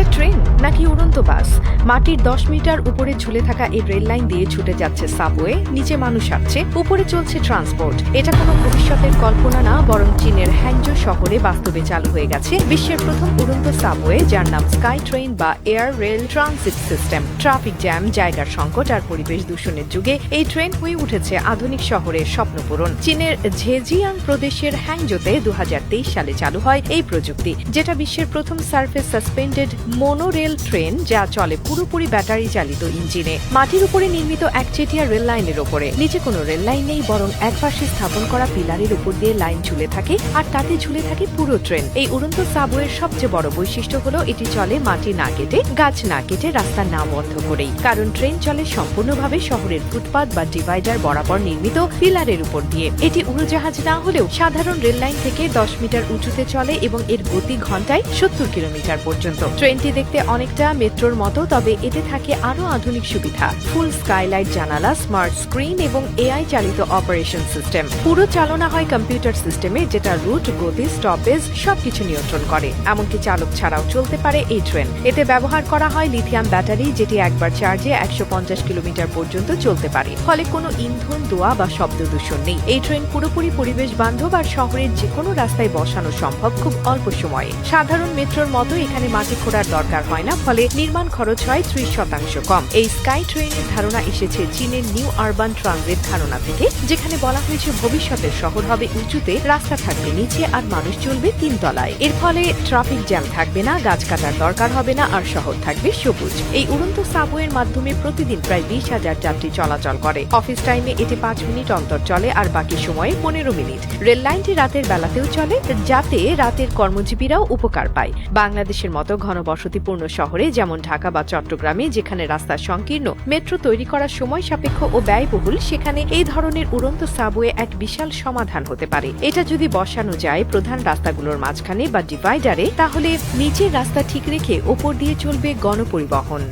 এটা ট্রেন নাকি উড়ন্ত বাস? মাটির 10 মিটার উপরে ঝুলে থাকা এই রেল লাইন দিয়ে ছুটে যাচ্ছে সাবওয়ে, নিচে মানুষ আসছে, উপরে চলছে ট্রান্সপোর্ট। এটা কোনো ভবিষ্যতের কল্পনা না, বরং চীনের হ্যাংজো শহরে বাস্তবে চালু হয়ে গেছে বিশ্বের প্রথম উড়ন্ত সাবওয়ে, যার নাম স্কাই ট্রেন বা air rail transit system. Traffic jam, জায়গার সংকট আর পরিবেশ দূষণের যুগে এই ট্রেন হয়ে উঠেছে আধুনিক শহরের স্বপ্নপূরণ। চীনের ঝেজিয়াং প্রদেশের হ্যাংজোতে 2023 সালে চালু হয় এই প্রযুক্তি, যেটা বিশ্বের প্রথম সারফেস সাসপেন্ডেড মোনোরেল ট্রেন, যা চলে পুরোপুরি ব্যাটারি চালিত ইঞ্জিনে। মাটির উপরে নির্মিত একচেটিয়া রেল লাইনের ওপরে নিচে কোনো রেল লাইন নেই, বরং একপাশে স্থাপন করা পিলারের উপর দিয়ে লাইন ঝুলে থাকে আর তাতে ঝুলে থাকে পুরো ট্রেন। এই উড়ন্ত সাবওয়ের সবচেয়ে বড় বৈশিষ্ট্য হলো এটি চলে মাটি না কেটে, গাছ না কেটে, রাস্তা না বন্ধ করেই। কারণ ট্রেন চলে সম্পূর্ণভাবে শহরের ফুটপাত বা ডিভাইডার বরাবর নির্মিত পিলারের উপর দিয়ে। এটি উড়োজাহাজ না হলেও সাধারণ রেল লাইন থেকে 10 মিটার উঁচুতে চলে এবং এর গতি ঘন্টায় 70 কিলোমিটার পর্যন্ত। ট্রেনটি দেখতে অনেকটা মেট্রোর মতো, তবে এতে থাকে আরো আধুনিক সুবিধা: ফুল স্কাইলাইট জানালা, স্মার্ট স্ক্রিন এবং এআই চালিত অপারেশন সিস্টেম। পুরো চালনা হয় কম্পিউটার সিস্টেমে, যেটা রুট, গতি, স্টপেজ সবকিছু নিয়ন্ত্রণ করে। এমনকি চালক ছাড়াও চলতে পারে এই ট্রেন। এতে ব্যবহার করা হয় লিথিয়াম ব্যাটারি, যেটি একবার চার্জে 150 কিলোমিটার পর্যন্ত চলতে পারে। ফলে কোনো ইন্ধন, ধোঁয়া বা শব্দ দূষণ নেই। এই ট্রেন পুরোপুরি পরিবেশ বান্ধব আর শহরের যে কোনো রাস্তায় বসানো সম্ভব খুব অল্প সময়ে। সাধারণ মেট্রোর মতো এখানে মাটি খোঁড়ার দরকার হয় না, ফলে নির্মাণ খরচ হয় 30% কম। এই স্কাই ট্রেনের ধারণা এসেছে চীনের নিউ আরবান ট্রানজিট ধারণা থেকে, যেখানে বলা হয়েছে ভবিষ্যতের শহর হবে উঁচুতে, রাস্তা থাকবে নিচে আর মানুষ চলবে 3 তলায়। এর ফলে ট্রাফিক জ্যাম থাকবে না, গাছ কাটার দরকার হবে না আর শহর থাকবে সবুজ। এই উড়ন্ত সাবওয়ের মাধ্যমে প্রতিদিন প্রায় 20,000 যাত্রী চলাচল করে। অফিস টাইমে এটি 5 মিনিট অন্তর চলে আর বাকি সময়ে 15 মিনিট। রেল লাইনটি রাতের বেলাতেও চলে, যাতে রাতের কর্মজীবীরাও উপকার পায়। বাংলাদেশের মতো ঘনবসতিপূর্ণ শহরে যেমন ঢাকা বা চট্টগ্রামে, যেখানে রাস্তা সংকীর্ণ, মেট্রো তৈরি করার সময় সাপেক্ষ ও ব্যয়বহুল, সেখানে এই ধরনের উড়ন্ত সাবওয়ে এক বিশাল সমাধান হতে পারে। এটা যদি বসানো যায় প্রধান রাস্তাগুলোর মাঝখানে বা ডিভাইডারে, তাহলে নিচের রাস্তা ঠিক রেখে ওপর দিয়ে চলবে গণপরিবহন।